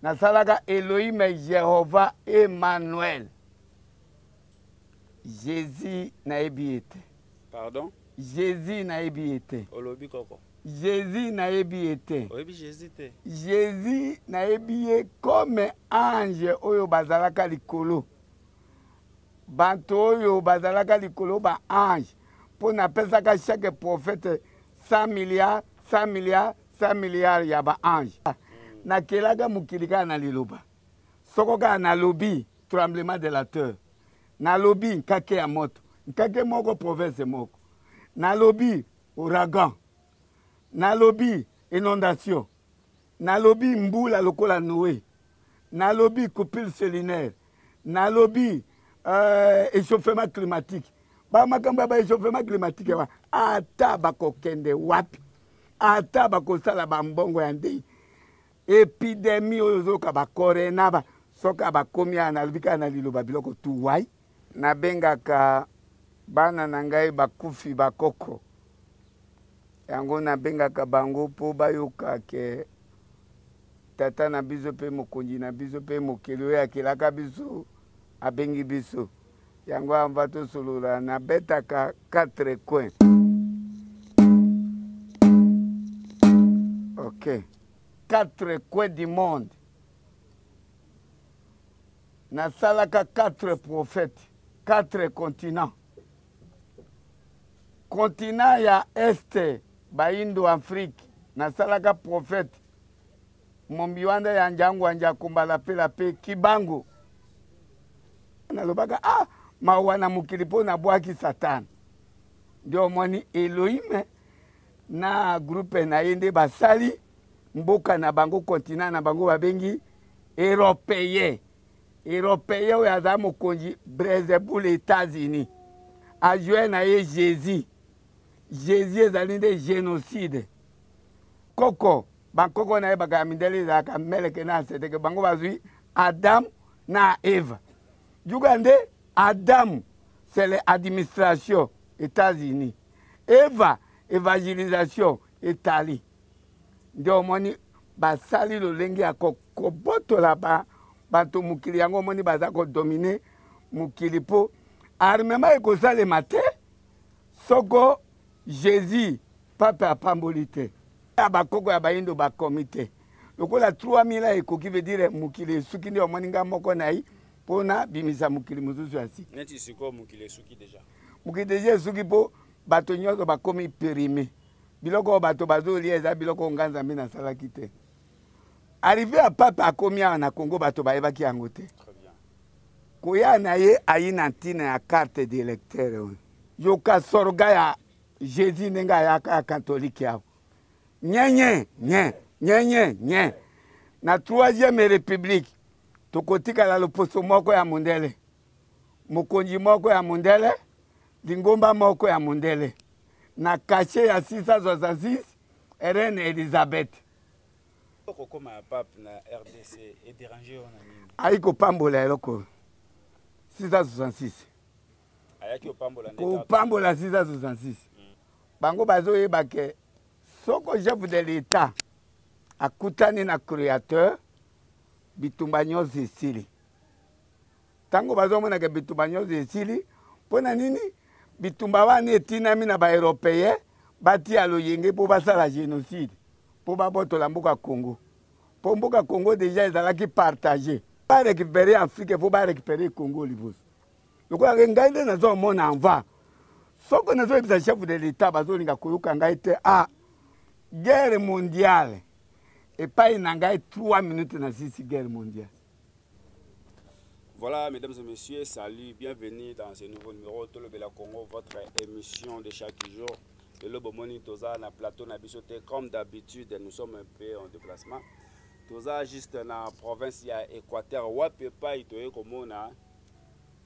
nasalaka Elohim Jéhovah Emmanuel. Jésus nayebi ete. Pardon? Jésus nayebi ete. Olobi koko. Jésus nayebi ete. Oyebi Jésus te. Jésus nayebi comme ange oyo bazalaka likolo. Banto oyo bazalaka likolo ba ange. Pour napesaka chaque prophète 100 milliards, 100 milliards, 100 milliards ya ba ange. Nakelaka mokili kaka na liloba. Soko kaka nalobi tremblement de la terre. Nalobi nkake ya moto. Nkake moko province moko. Nalobi ouragan. Nalobi inondation. Nalobi mbula lokola Noé. Nalobi coupure sélinaire. Nalobi échauffement climatique. Ba makamba ba échauffement climatique wa ata bakokende wapi. Ata bakosala bambongo ya ndei. Épidémie oyo zoka bakorena ba soka bakomi analobi kaka na liloba biloko tuwai. Nabengaka bana na ngai bakufi bakoko. Yango nabengaka bango po bayoka ke tata na biso pe mokonzi na biso pe mokeli oyo akelaka biso abengi biso. Yango amba tosolola nabetaka 4 coins. Ok. 4 coins du monde. Nasalaka 4 prophètes. 4 continents. Continent ya Este, Baindo Afrique, nasalaka prophète. Mombiwanda ya njangu anja kumbala pela pe Kibango. Nalobaka mawana mukilipo na bwaki Satan. Ndio mwani Elohim na groupe na yende basali mboka na bango continent na bango babengi européen. Européen oyo aza mokonzi Brésil États-Unis. Ajoué na ye Jésus. Jésus ezali nde génocide. Koko, bankoko na ye baka mindele ezalaka meleke na aseteke bango bazwi Adam na Eva. Juga nde Adam, c'est l'administration États-Unis. Eva, évangélisation Italie. Nde omoni basali lolenge ya kobotola bato mukili yango omoni baza kodomine mukili po armement ekosalema te soko Jésus papa apamboli te. Bakoko ya bayindo bakomi te. Lokola 3000 ekoki veut dire mukili esuki nde omoni nga moko na ye mpona bimisa mukili mosusu ya sika. Neti siko mukili esuki deja. Mukili deja esuki mpo bato nyonso bakomi périmé. Biloko bato bazolia eza biloko nga Nzambe nasalaki te. Arrivé à papa akomi awa na Congo bato bayebaki yango te. Koya na ye ayi na ntina ya carte d'électeur. Yoka sorga ya Jésus nenga ya catholique yao. Nye. Na 3e république tokotika la loposo moko ya mundele. Mokonzi moko ya mundele, lingomba moko ya mundele. Na cachet ya 666 Reine Elisabeth. Kokoma ya pape na RDC et déranger on nini. Aiko pambola eloko 666. Ayaki opambola ndeka. Opambola 666. Bango bazoyeba ke soko chef de l'État akutani na créateur bitumba nyonso esili. Tango bazomona ke bitumba nyonso esili, mpona nini bitumba wana etinami na ba-européen batia loyenge mpo basala génocide mpo babotola mboka Congo. Mpo mboka Congo déjà ezalaki partagé. Ba récupérer Afrique mpo ba récupérer Congo liboso. Lokola ngai nde nazomona enva. Soko nazoyebisa chef de l'État bazolinga koyoka ngai te guerre mondiale. Epai na ngai 3 minutes na 6 guerre mondiale. Voilà, mesdames et messieurs, salut, bienvenue dans ce nouveau numéro de Tolobela Congo, votre émission de chaque jour. De l'Obomoni Toza, na plateau na bisoté, comme d'habitude, nous sommes un peu en déplacement. Toza, juste dans la province, il y a Équateur, Wapepa, Itoye, Komona,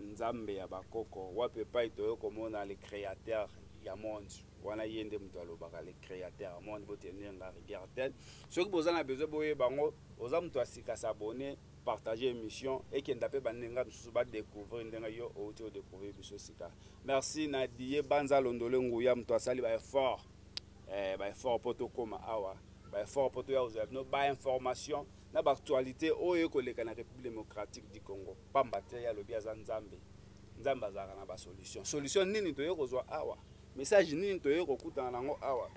Nzambe, Yabakoko, Wapepa, Itoye, Komona, les créateurs, Yamond, Wana Yende Mutaloba, les créateurs, Monde, Botenir, la rivière Tête. Ceux qui ont besoin de Bango, aux hommes, toi, si s'abonner, partager l'émission et qui n'appelle pas découvrir découvrir merci Nadie Banza Londole Nguyam toi sali ba fort pour to koma awa ba fort pour to ya no ba information na actualité oyo koleka na République démocratique du Congo pamba te ya lobi aza nzambe nzambe azalaka na basolution solution nini toye kozwa awa message nini toye kokutana nango awa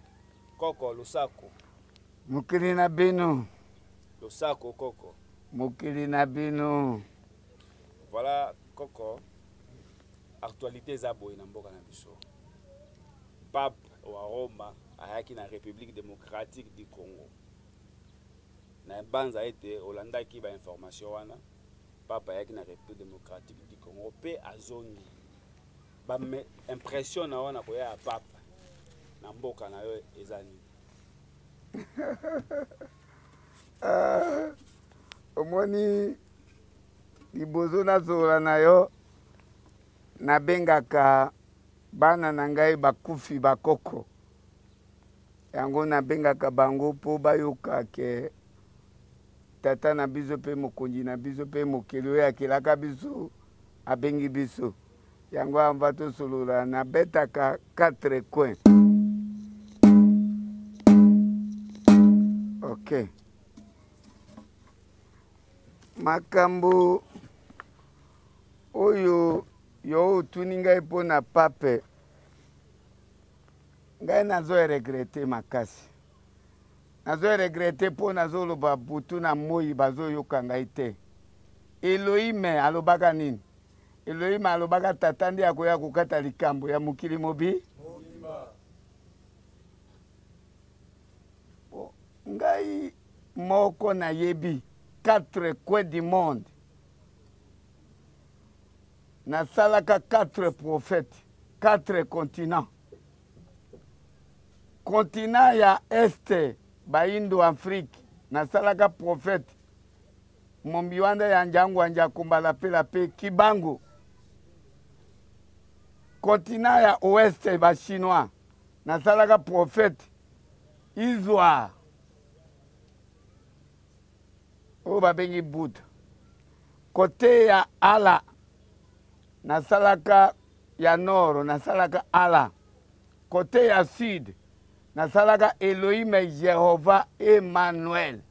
koko lusako mokili na bino lusako koko mokili na bino voilà koko actualité eza boye na mboka na biso pape wa Roma ayaki na République démocratique du Congo na banza ete olandaki ba information wana papa ayaki na République démocratique du Congo pe azongi ba impression na wana koya ya papa na mboka na yo ezani omoni libozo nazola na yo nabengaka bana na ngai bakufi bakoko yango nabengaka bango mpo bayoka ke tata na biso mpe mokonzi na biso mpe mokili oyo akelaka biso abengi biso yango amba tosolola nabetaka 4 coin. Ok, makambo oyo yo otuni ngai mpo na pape ngai nazoregrete makasi nazoregrete mpo nazoloba butu na moi bazoyoka ngai te. Elohime alobaka nini? Elohime alobaka tata nde akoya kokata likambo ya mokili mobi ngai moko nayebi 4 coins du monde nasalaka 4 prophètes 4 continents. Continent ya este baindo Afrique nasalaka prophète mombiwanda ya njangu anja kumbala pela pe Kibango. Continent ya oueste ba chinois nasalaka prophète Izwa o babengi Buddha. Côté ya ala nasalaka ya nord nasalaka ala. Côté ya sud nasalaka Elohim Jéhovah Emmanuel.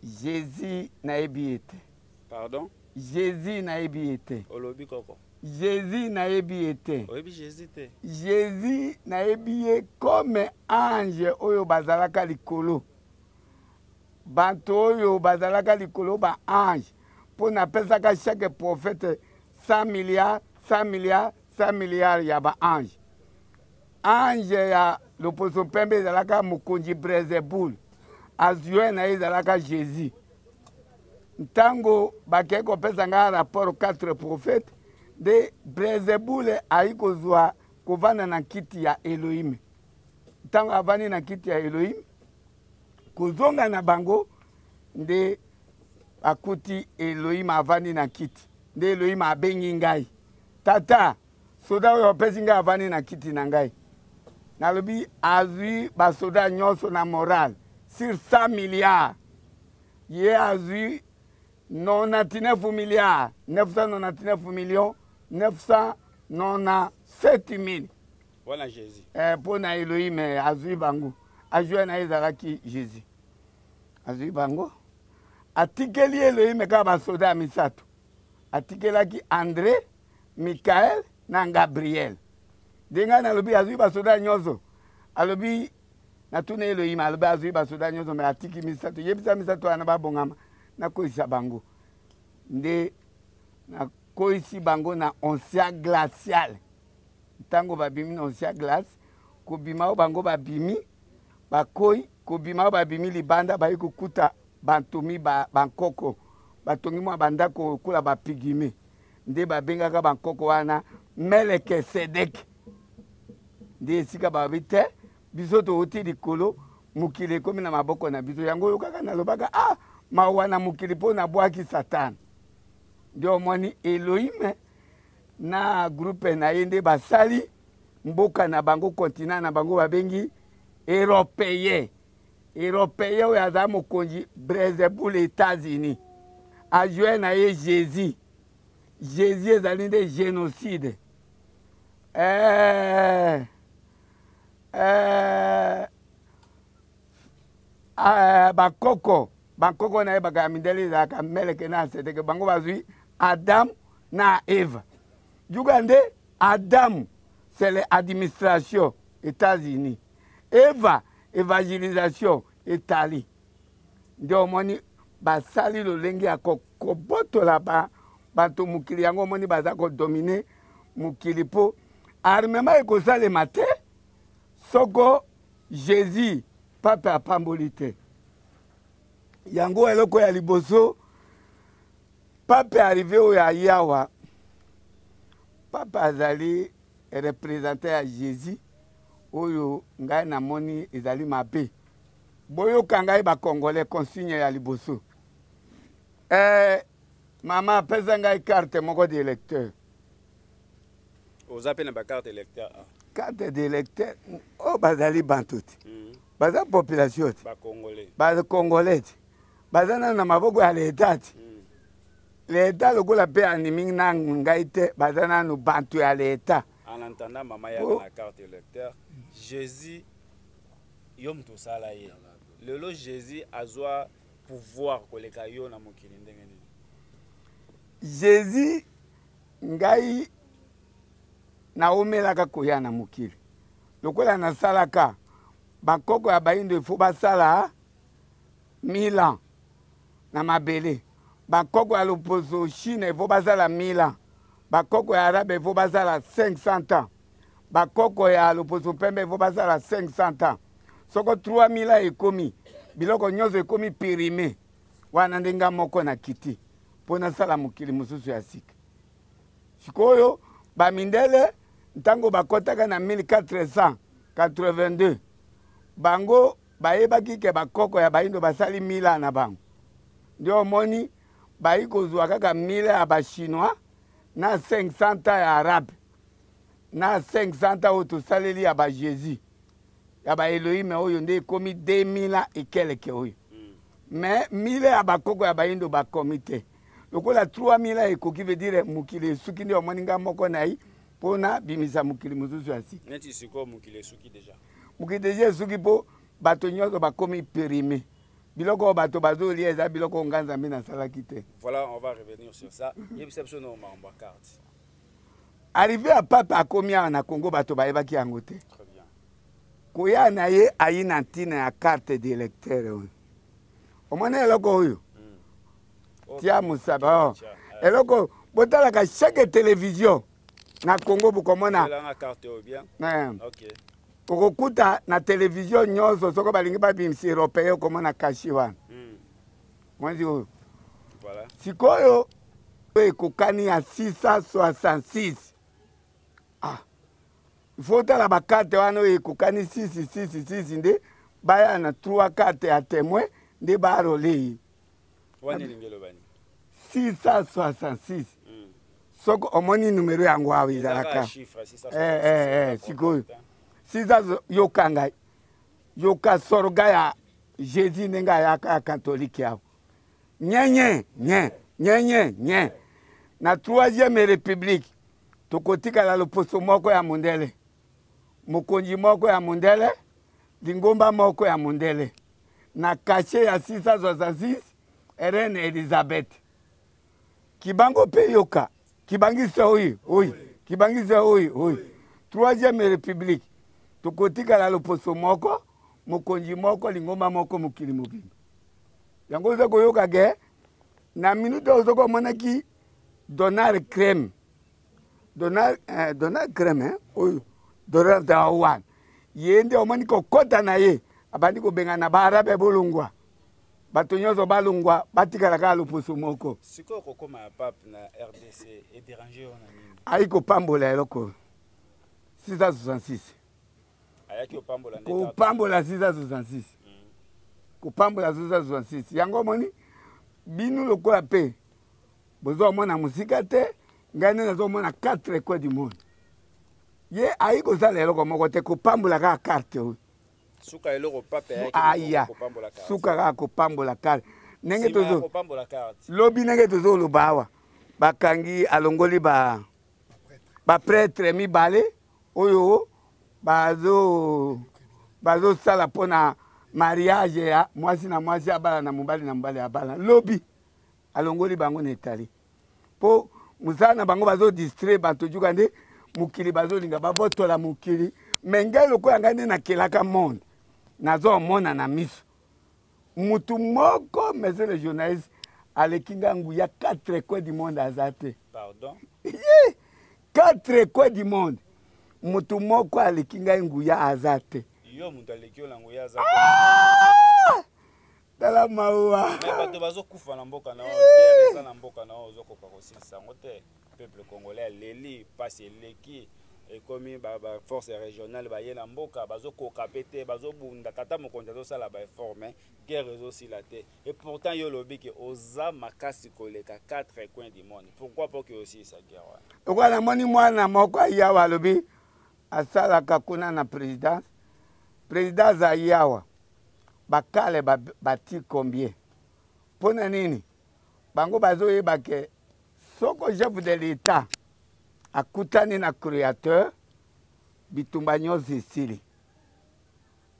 Jésus nayebi ete. Pardon? Jésus nayebi ete. Olobi koko. Jésus nayebi ete. Oyebi Jésus te. Jésus nayebi ye comme ange oyo bazalaka likolo. Banto oyo bazalaka likolo ba ange. Po napesaka chaque prophète 100 milliards, 100 milliards, 100 milliards ya ba ange. Ange ya loposo pembe ezalaka mokonzi Brezebul. Azue na ezalaka Jésus. Ntango bakei kopesa nga rapport 4 prophètes de Brezebul ayi kozwa kovanda na kiti ya Elohim. Ntango avandi na kiti ya Elohim kozonga na bango nde akuti Elohim avandi na kiti. Nde Elohim abengi ngai. Tata, soda oyo opesi ngai avandi na kiti na ngai. Nalobi azwi basoda nyonso na moral sur 100 milliards. Ye azwi 99 milliards, 999 millions, 997 000. Voilà Jésus. Pour na Elohim azwi bango. Azwi na ezalaki Jésus. Azwi bango. Atikeli Elohim ka basoda misato. Atikelaki André, Michael na Gabriel. Denga na lobi azwi basoda nyonso. Alobi na tuna Elohim alobi azwi basoda nyonso me atiki misato. Yebisa misato ana babongama na koisa bango. Nde na koisi bango na océan glacial. Tango babimi na océan glace, kobima bango babimi, bakoi, kobima babimi libanda bayi kukuta bantumi bankoko. Batongi mwa bandako kula bapigime. Nde babengaka bankoko wana Melkisedeki. Nde esika babite biso tooti likolo mokili ekomi na maboko na biso yango oyo kaka nalobaka mawa na mokili mpo nabwaki Satana. Nde omoni Elohim na groupe na ye nde basali mboka na bango kontina na bango babengi Européen. Européen oyo aza mokonzi Brezebul États-Unis. Ajoué na ye Jésus. Jésus ezali nde génocide. bakoko na ye baka mindele ezalaka meleke na aseteke bango bazwi Adam na Eva. Jugande Adam c'est l'administration États-Unis. Eva évangélisation Italie. Ndio omoni basali lolenge ya kobotola bato mukili yango omoni baza kodomine mukili po armement ekosalema te soko Jésus pape apamboli te. Yango eloko ya liboso pape arrivé oyo aye awa pape azali représentant ya Jésus oyo ngai namoni ezali mabe boyoka ngai bakongolais consigne ya liboso. Mama apesa ngai carte moko de lecteur. Oza pe na ba carte électeur. Carte de lecteur o bazali bantu te. Baza population te. Ba congolais. Baza na maboko ya l'État. L'État lokola pe animi na ngai te baza na no bantu ya l'État. En entendant maman ya na carte électeur, Jésus yom to sala ye. Lelo Jésus azwa pouvoir koleka yo na mokili ndenge nini. Jésus ngai na omelaka koya na mokili. Lokola na salaka bakoko ya baindo ifo basala 1000 ans na mabele. Bakoko ya loposo Chine ifo basala 1000 ans. Bakoko ya Arabe ifo basala 500 ans. Bakoko ya loposo pembe ifo basala 500 ans. Soko 3000 ans ekomi biloko nyonso ekomi périmé wana ndenga moko na kiti pona sala mokili mosusu ya sika. Sikoyo bamindele ntango bakotaka na 1482 bango bayebaki ke bakoko ya baindo basali 1000 ans na bango. Ndio omoni bayi kozwa kaka 1000 ya bachinois na 500 ans ya arabe na 500 ans oyo tosaleli ya bajésus ya ba Elohim oyo nde komi 2000 et quelques oyo. Mais 1000 ya bakoko ya baindo bakomi te. Lokola 3000 ekoki veut dire mukili suki ndio moninga moko na yi pona bimisa mukili muzuzu asi. Neti siko mukili suki déjà. Mukili déjà suki po bato nyonso bakomi périmé. Biloko bato bazo lieza biloko nganza mina salaki te. Voilà, on va revenir sur ça. Yebisepso no mamba carte. Arrivé à papa akomi na Congo bato bayebaki yango te. Très bien. Koya na ye ayi na ntina ya carte d'électeur oyo. Omona eloko oyo. Tia musaba. Eloko botalaka chaque télévision na Congo bukomona. La carte oyo bien. OK. Okokuta na télévision nyonso soko balingi babimisi européen komona kashi wana. Mwanzi oyo. Voilà. Sikoyo ekokani ya 666. Il faut que la carte wana ekokani 666 nde baya na 3 cartes ya témoin nde barole. Wani lingelo bani. 666. Soko omoni numero yango awa izalaka. Sikoyo. 6 yokanga. Yoka sorga ya Jésus nenga ya catholique yao. Nye. Na 3e république tokotika la loposo moko ya mundele. Mokonji moko ya mundele, lingomba moko ya mundele. Na caché ya 666, Reine Elisabeth. Kibango pe yoka, kibangisa oyi. Kibangisa oyi. 3e république. Tokotika la loposo moko, mokonji moko, lingomba moko mukili mobimba. Yango zako yoka ge, na minute ozoko monaki Donald Crème. Donald Crème, oyo. Donald Dawan. Yende omani ko kota na ye. Abandi ko benga na barabe bolungwa. Bato nyonso balungwa batikala ka loposo moko. Siko kokoma ya pape na RDC et déranger on nini. Aiko pambola eloko. 666. Ayaki opambola ndeka. Ko pambola 666. Ko pambola 666. Yango moni binu lokola pe. Bozo mona musika te, ngane nazo mona 4 coins du monde. Ye aiko sala eloko moko te ko pambola ka carte. Suka eloko pape ayaki ko pambola carte. Suka ka ko pambola carte. Nenge tozo ko pambola carte. Lobi nenge tozo lubawa. Bakangi alongoli ba prêtre mibale oyo bazo sala pona mariage ya mwasi na mwasi abala na mobali abala lobi alongoli bango na etali po musala na bango bazo distrait bato juga nde mukili bazolinga babotola mukili menge lokola ngai nde nakelaka monde nazomona na miso mutu moko monsieur le journaliste aleki nga nguya 4 coins du monde aza te. Pardon? 4 coins du monde mutu moko aleki nga nguya aza te. Yo mutu aleki yo nguya aza te. Tala maua. Mais bato bazokufa na mboka na guerre eza na mboka na ozokoka kosilisa yango te. Peuple congolais leli pasi eleki ekomi ba force régionale baye na mboka bazokoka pete bazobunda tata mokonzi azosala ba effort mais guerre ezosila te. Et pourtant yo lobi ke oza makasi koleka 4 coins du monde. Pourquoi pas que aussi sa guerre wana? Okwana moni mwana moko yawa lobi asalaka kuna na présidence za yawa bakale bati combien pona nini bango bazoyeba ke soko chef de l'état akutani na créateur bitumba nyonso esili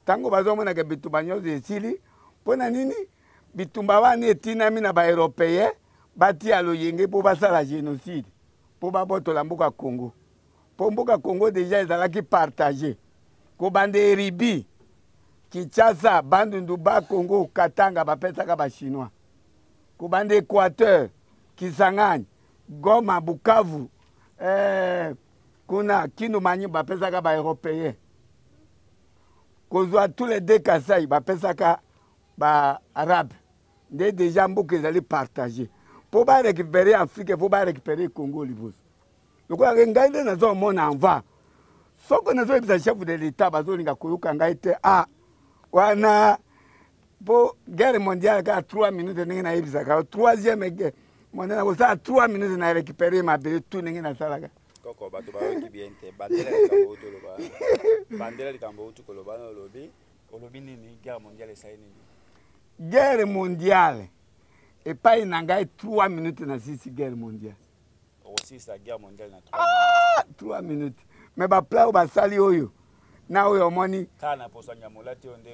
ntango bazomona ke bitumba nyonso esili pona nini bitumba wana etinami na baeuropéen batia loyenge mpo basala génocide mpo babotola mboka Congo mpo mboka Congo deja ezalaki partage kobanda eribi Kinshasa, Bandundu, Congo, Katanga, bapesaka ba chinois. Kobanda Équateur, Kisangani, Goma, Bukavu, kuna Kindu Manyi bapesaka ba européen. Kozwa tous les deux Kasai bapesaka ba arabe. Nde déjà mboka ezali partager. Po ba récupérer Afrique, po ba récupérer Congo liboso. Lokola ngai nde nazomona enva. Soko nazoyebisa chef de l'état bazolinga koyoka ngai te wana po guerre mondiale ka 3 minutes ndenge nayebisaka troisième guerre mondiale kosala 3 minutes na récupérer mabele tout ndenge nasalaka koko bato bayoki bien te bandela likambo utu koloba olobi nini guerre mondiale esali nini guerre mondiale epai na ngai 3 minutes na sisi guerre mondiale aussi sa guerre mondiale na 3 minutes mais bapla basali oyo na oyo omoni kana posanya molati onde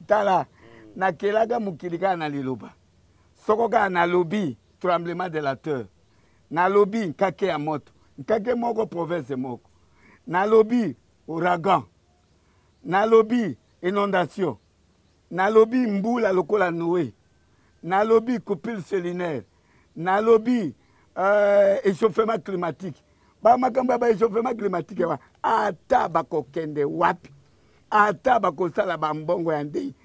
tala nakelaka mokili kaka na liloba soko kaka nalobi tremblement de la terre nalobi nkake ya moto nkake moko province moko nalobi ouragan nalobi inondation nalobi mbula lokola Noé nalobi coupure sélinaire nalobi échauffement climatique makambo ya échauffement climatique wa ata bakokende wapi ata bakosala bambongo ya ndei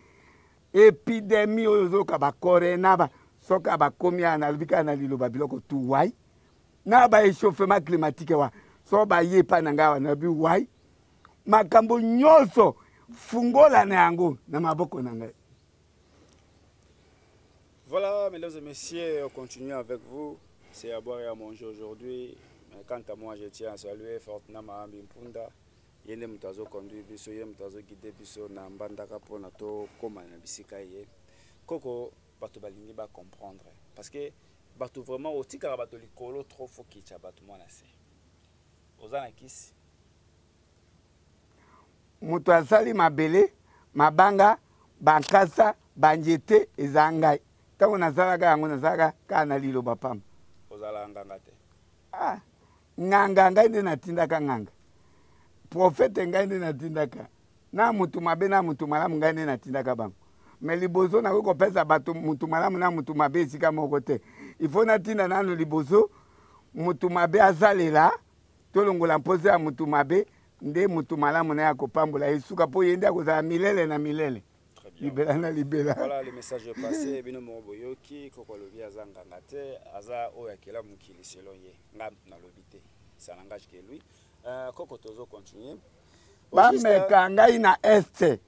epidemie oyo ozoyoka bakorena soka bakomi nalobi kaka na liloba biloko tu wai na baéchauffement climatique wa so baye epai na ngai nalobi wai makambo nyonso fungola na yango na maboko na ngai. Voilà, mesdames et messieurs, on continue avec vous. C'est à boire et à manger aujourd'hui. Quant à moi, je tiens à saluer Fortuna Mahambi Mpunda. Yende mutazo conduit biso, yende mutazo guider biso na mbandaka pona to koma na bisika ye. Koko bato balingi ba comprendre parce que bato vraiment otika bato likolo trop fo kicha bato mwana se. Ozana kisi. Mutu asali mabele, mabanga, bankasa, banjete ezangai. Tango nazalaka yango nazalaka kana liloba pamba. Ozala nganga te. Nganga ngai nde natindaka nganga. Prophète ngai nde natindaka. Na mutu mabe na mutu malamu ngai nde natindaka bango. Mais liboso na kopesa bato mutu malamu na mutu mabe esika moko te. Il faut natinda nano liboso mutu mabe azalela tolongola mposa ya mutu mabe nde mutu malamu na ya kopambola esuka po yende akozala milele na milele. Libéla na libéla. Voilà le message passé. Bino Moboyoki, Koko Lobi Azanganga te, Aza Oyakela Mukili selon ye. Ngam na lobité. Ça n'engage que lui. Koko Tozo continue. Bameka ngai na est.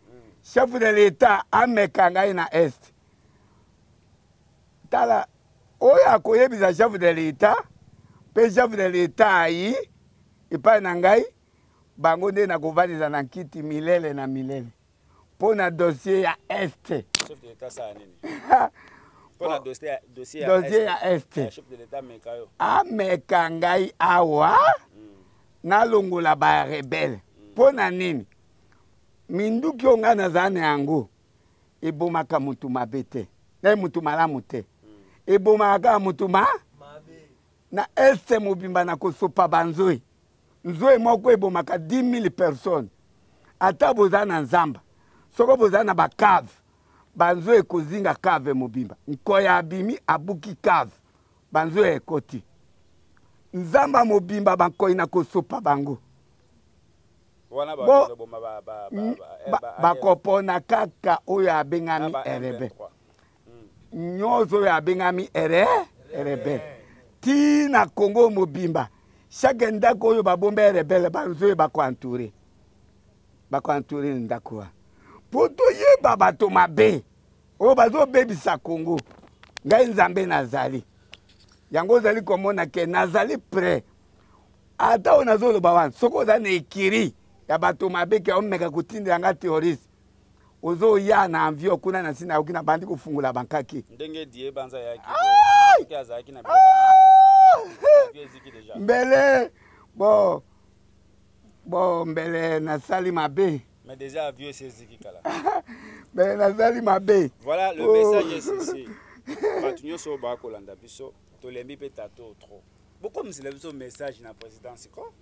Chef de l'État ameka ngai na est. Tala oya koyebisa chef de l'État, pe chef de l'État ayi epai na ngai bango nde na kovandisa na kiti milele na milele. Pour un dossier à Est. Chef de l'État, ça a nini. Pour un dossier à Est. Chef de l'État, Mekayo. Ah, minduki oyo ngai nazala na yango ebomaka mutu mabe te na mutu malamu te ebomaka kaka mutu na este mobimba na kosopa banzoe nzoe moko ebomaka 10,000 personnes ata boza na nzamba soko boza na bakave banzoe ekozinga kave mobimba nkoya abimi abuki kave banzoe ekoti nzamba mobimba bankoyi na kosopa bango bakopona kaka oyo abengami erebe nyonso oyo abengami erebe ti na Congo mobimba chaque ndako oyo babomba erebele banzoe bakoanture ndako wa po toyeba bato mabe oyo bazobebisa Congo ngai nzambe nazali yango ozali komona ke nazali pre ata oyo nazoloba wana soki oza na ekiri ya bato mabe ke omeka kotindela nga terroriste ozoya na envio kuna na nsina yoki na bandi kofungula bankaki ndenge die banza yaki azalaki na mbele bon mbele nasali mabe mais déjà vieux c'est kala mbele nasali mabe voilà le message est ceci bato nyonso bakolanda biso tolembi mpe tato trop bokomisela biso message na présidence ko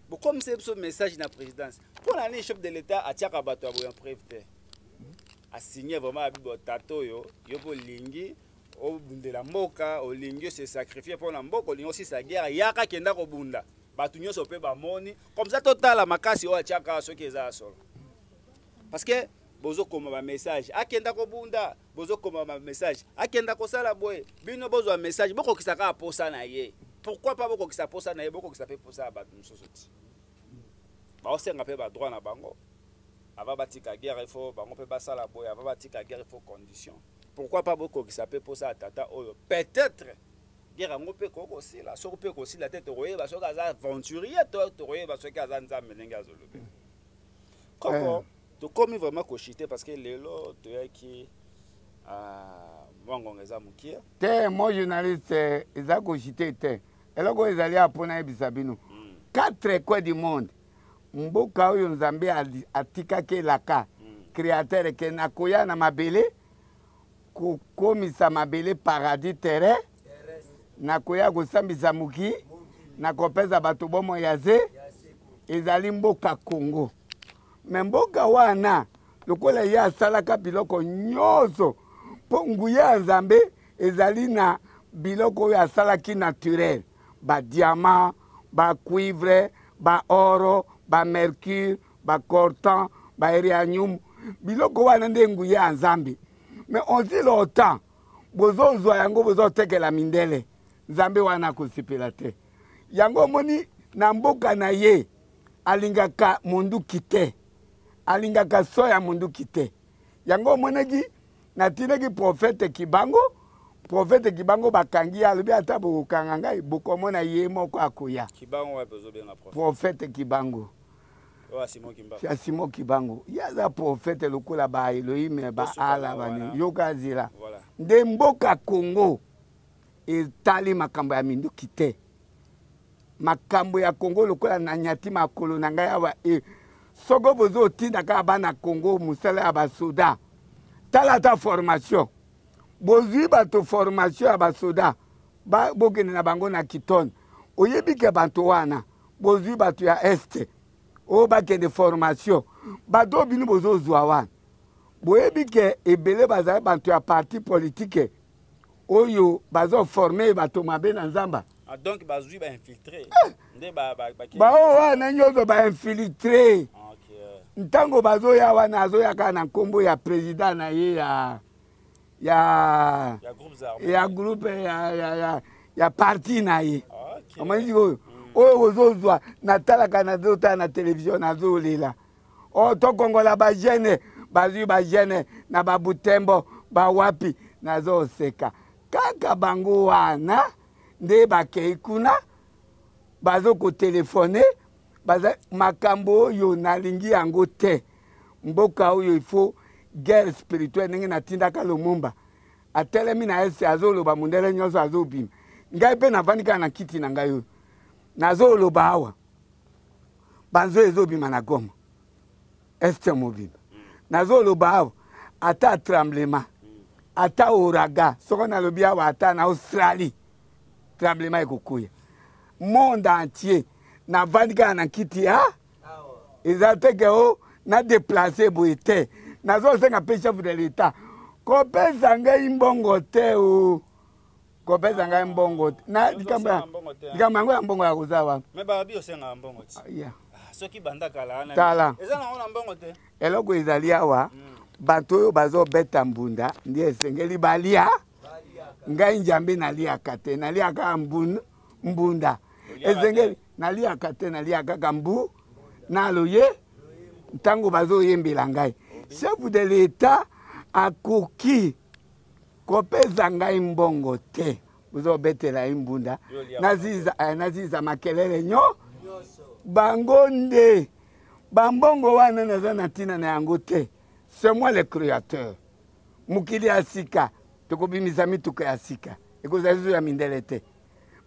bokomisela biso message na présidence mpo na nini chef de l'état atiaka bato ya boya preuve te asigne vraiment abibo tato oyo yo mpo olingi obundela mboka olingi se sacrifier mpo na mboka olingi osisa guerre yaka kenda kobunda bato nyonso mpe bamoni comme ça totala makasi oyo atiaka soki eza ya solo parce que bozokoma ba message akenda kobunda bozokoma ba message akenda kosala boye bino bozwa message bokokisa ka posa na ye pourquoi pas bokokisa posa na ye bokokisa pe posa ya bato mosusu ti baosenga mpe badroit na bango ava batika guerre il faut bango mpe basala boye ava batika guerre il faut condition pourquoi pas bokokisa pe posa ya tata oyo peut-être guerre yango mpe kokosila soki mpe kosila te tokoyeba soki aza aventurier to tokoyeba soki aza nzambe ndenge azolobi koko tokomi vraiment koshite parce que lelo toyaki mwangongo eza mokie te mo journaliste eza koshite te eloko ezali apona yebisa bino 4 coins du monde mboka oyo nzambe atikaki elaka créateur ke nakoya na mabele kokomisa mabele paradis terre nakoya kosambisa moki nakopesa bato bomoi ya ze ezali mboka Congo me mboka wana lokola ye asalaka biloko nyonso mpo nguya ya nzambe ezali na biloko oyo asalaki naturel badiamant bacuivre baoro bamercure bacortan baerianium biloko wana nde nguya ya nzambe me onsi longtemps bozozwa yango bozotekela mindele nzambe wana akosepela te yango omoni na mboka na ye alingaka monduki te alingaka soya monduki te yango omonaki natindaki prophète kibango bakangi alobi ata bokokanga ngai bokomona ye moko akoya prophète kibango ya Simon Kibango yaza prophète lokola ba Elohim ba ala bani yoka zila nde mboka Congo etali makambo ya minduki te makambo ya Congo lokola na nyati makolo na ngai awa soko bozo tinda ka bana Congo musala ya basoda tala ta formation bozwi bato formation ya basoda bokende na bango na Kiton oyebi ke bato wana bozwi bato ya este oyo bakende formation bato bino bozozwa wana boyebi ke ebele bazali bato ya parti politique oyo bazoforme bato mabe na nzamba donc bazwi bainfiltré bao wana nyonso bainfiltré ntango bazoya wana azoyaka na nkombo ya président na ye ya groupe ya parti na ye amanisi oyo oyo ozozwa natalaka nazotala na télévision nazolela o tokongola bagene bazwi bagene na babutembo bawapi nazoseka kaka bango wana nde bakei kuna bazokotelefone makambo oyo nalingi yango te mboka oyo ifo guerre spirituelle ndenge natindaka Lumumba atelemi na ese azoloba mundele nyonso azobima. Ngai pe navandi kaka na kiti na ngai nazoloba awa banzo ezobima na Goma este mobimba nazoloba awa ata tremblement ata ouragan soko nalobi awa ata na Australie tremblement ekokuya monde entier navandi kaka na kiti ya eza te ke o na déplace boye te nazosenga mpe chef de l'état kopesa ngai mbongo te o kopesa ngai mbongo te na likambo yango ya mbongo ya koza wana me babi osenga mbongo te soki banda kala na tala eza na mbongo te eloko ezali awa bato oyo bazobeta mbunda ndi esengeli balia ngai njambe naliaka te naliaka mbunda esengeli naliaka te naliaka mbu naloye ntango bazoyembela ngai chef de l'état akoki kopesa ngai mbongo te bozobetela imbunda naziza makelele nyo bango nde bambongo wana naza na ntina na yango te c'est moi le créateur mokili ya sika tokobimisa mituka ya sika ekozala zo ya mindele te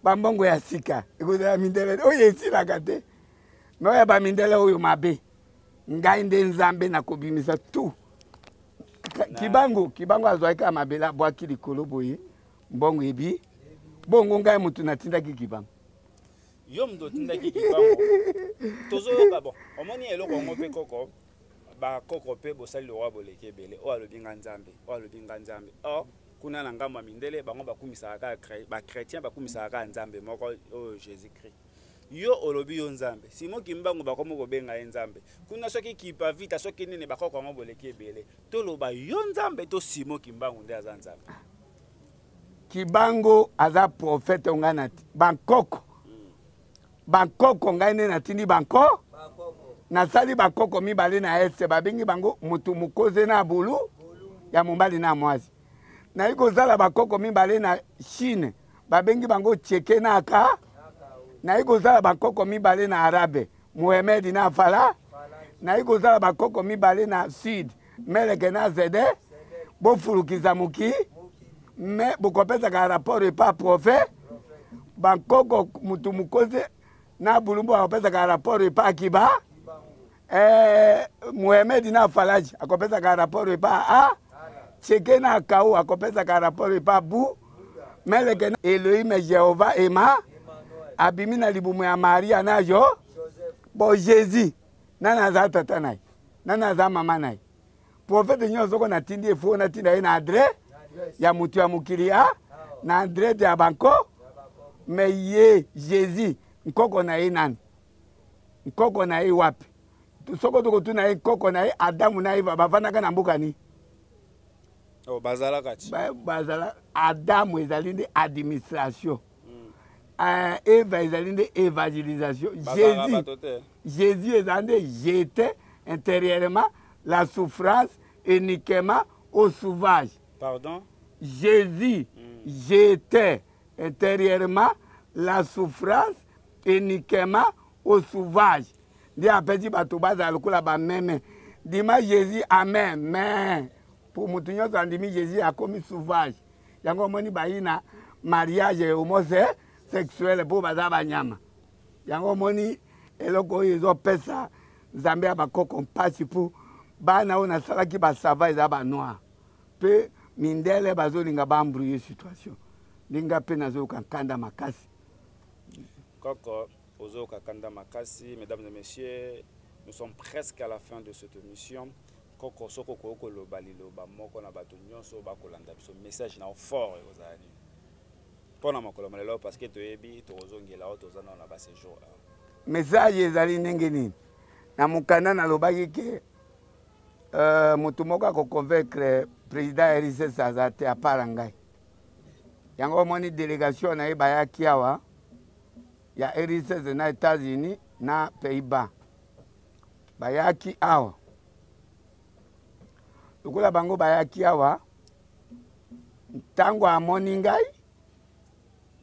bambongo ya sika ekozala ya mindele te oyo esilaka te me oyo ya bamindele oyo mabe ngai nde nzambe nakobimisa tu kibango azwaki kaka mabele abwaki likolo boye mbongo ebi bongo ngai motu natindaki kibango yo moto otindaki kibango tozoyoka bon omoni eloko yango mpe koko bakoko mpe bosali lokwa boleki ebele oyo alobi nga nzambe oyo alobi nga nzambe or kuna na ngambo ya mindele bango bakumisaka bakretien bakumisaka kaka nzambe moko oyo jésus christ yo olobi yo nzambe simo kimbangu bakomo kobenga ye nzambe kuna soki kipa vita soki nini bakoko yango boleki ebele toloba yo nzambe to simo kimbangu nde aza nzambe kibango aza prophète ngai nati bankoko ngai nde natindi nasali bakoko mibale na ese babengi bango mutu mukoze na bulu ya mobali na mwasi nayi kozala bakoko mibale na Chine babengi bango cheke na aka nayi kozala bakoko mibale na arabe Mohamed na fala nayi kozala bakoko mibale na sud meleke na zede bofulukiza muki me bokopesaka rapport epa prophète bakoko mutu mukoze na bulumbu akopesaka rapport epa akiba Mohamed na falaji akopesaka rapport epa a cheke na kau akopesaka rapport epa bu meleke na Elohim Jehova ema abimi na libumu ya Maria na yo bo Jésus nana aza tata na ye nana aza mama na ye prophète nyonso ko natindi efo natinda ye na adresse ya mutu ya mokili na adresse ya banko me ye Jésus nkoko na ye nani nkoko na ye wapi soko tokotuna ye nkoko na ye Adamu na Eva bavandaka na mboka ni bazala Adamu ezali nde administration Eva ezali nde évangélisation Jésus ezali nde jeter intérieurement la souffrance uniquement au sauvage. Pardon? Jésus jetait intérieurement la souffrance uniquement au sauvage. Ndi apesi bato bazala lokola bameme ndima Jésus amen mais pour mutu nyonso andimi Jésus akomi sauvage yango omoni bayi na mariage homosexuel mpo baza banyama yango omoni eloko oyo ezopesa nzambe ya bakoko mpasi mpo bana oyo nasalaki basava eza banoir mpe mindele bazolinga bambrouye situation ndinga mpe nazoyoka nkanda makasi koko ozoyoka kanda makasi. Mesdames et messieurs, nous sommes presque à la fin de cette émission. Koko soko koko loba liloba moko na bato nyonso bakolanda biso message na fort ozali pona makolo malelo parce que toyebi tozongela o tozana na ba séjour message ezali ndenge nini na mukanda na lobaki ke mutu moko akoconvaincre président RCS azate apara ngai yango moni délégation na ye bayaki awa ya RCS na États-Unis na Pays-Bas bayaki awa lokola bango bayaki awa ntango amoni ngai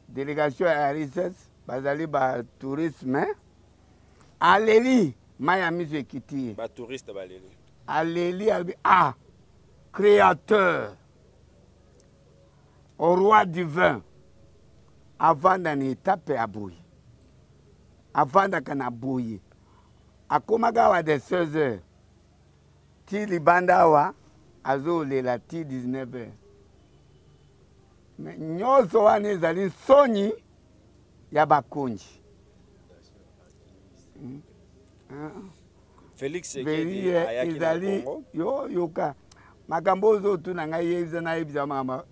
délégation ya RCS bazali ba tourisme aleli maya miso ekiti ye ba touriste baleli aleli albi créateur au roi divin avanda na etape ya boye avandaka na boye akomaka awa de 16 heures ti libanda awa azolela ti 19h. Mais nyonso wana ezali soni ya bakonzi. Félix Tshisekedi ayaki na Congo. Yo yoka makambo ozotuna ngai yebisa na yebisa mama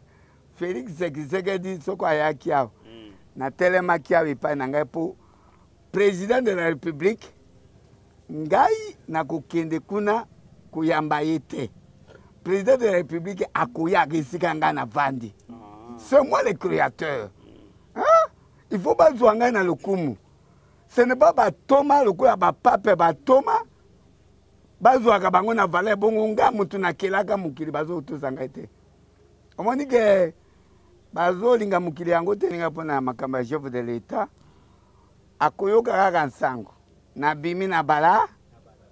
Félix Tshisekedi soko ayaki awa na telemaki awa epai na ngai po président de la République ngai nakokende kuna koyamba ye te. Président de la République akoyaka esika ngai na vandi. C'est moi le créateur. Hein? Il faut bazwa ngai na lokumu. Ce n'est pas batoma lokola bapape batoma bazwaka bango na valeur bongo nga mutu na kelaka mukili bazotosa ngai te. Omoni ke bazolinga mukili yango te ninga mpona makambo ya chef de l'État akoyoka kaka nsango na bimi na bala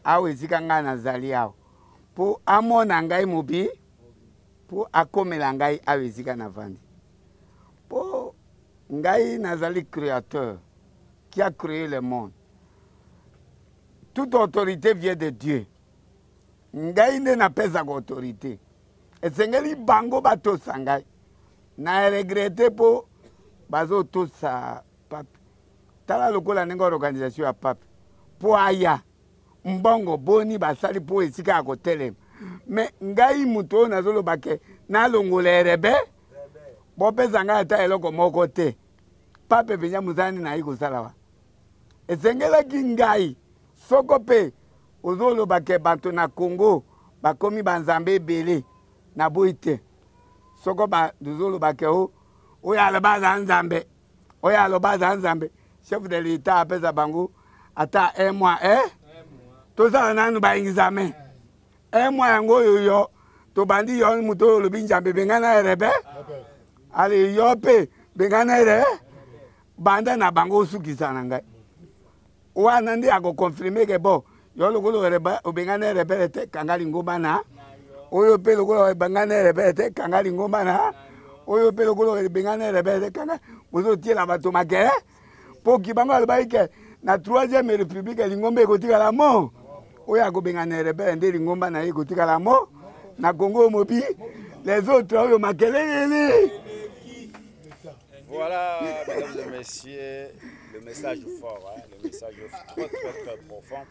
awa esika ngai nazali awa mpo amona ngai mobi mpo akomela ngai awa esika na vandi mpo ngai nazali créateur qui a créé le monde. Toute autorité vient de Dieu. Ngai nde napesaka autorité. Esengeli bango batosa ngai. Na regrette po bazotosa pape. Tala lokola ndenge organisation ya pape. Po aya mbongo boni basali po esika ya kotelema. Mais ngai mutu oyo nazoloba ke nalongola erebe bopesa ngai ata eloko moko te. Pape penya muzani nayi kosala wa. Esengelaki ngai soko pe ozoloba ke bato na Congo bakomi banzambe ebele na boyi te. Soko ozoloba ke oyo aloba aza nzambe oyo aloba aza nzambe chef de l'État apesa bango ata un mois tozala nanu baingizame un mois yango oyo yo tobandi yo mutu oyo olobi nzambe bengana erebe ale yo pe bengana ere banda na bango osukisa na ngai wana ndi akokonfirme ke bo yo lokolo obengana rebele te kangali ngomba na oyo pe lokolo obengana rebele te kangali ngomba na oyo pe lokolo obengana rebele te kangali bozotiela bato make po kibango alobaki ke na 3e république lingomba ekotikala mo oyo akobengana rebele nde lingomba na ye ekotikala mo na Congo mobi les autres oyo makelele. Voilà, mesdames et messieurs, le message fort, hein, le message très profond.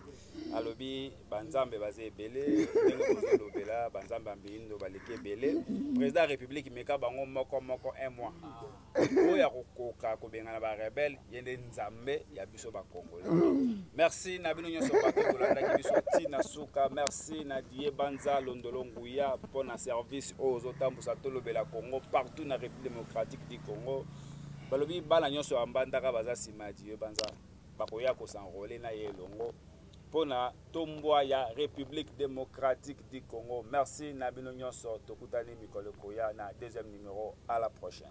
Alobi banzambe bazé belé, nengo bela banzambe ambindo baleke belé. Président de la République meka bango moko un mois. Oya kokoka ko bengana ba rebelle yende nzambe ya biso ba Congolais. Merci na bino nyoso bato kolanda biso tina suka, merci na die banza londolo nguya pour na service aux otambusa tolobela Congo partout na République démocratique du Congo. Balobi bana nyonso ambandaka baza sima die banza bakoya ko s'enrôler na yelongo pona tombwa ya République démocratique du Congo. Merci na bino nyonso tokutani mikolo koya na 2e numéro. À la prochaine.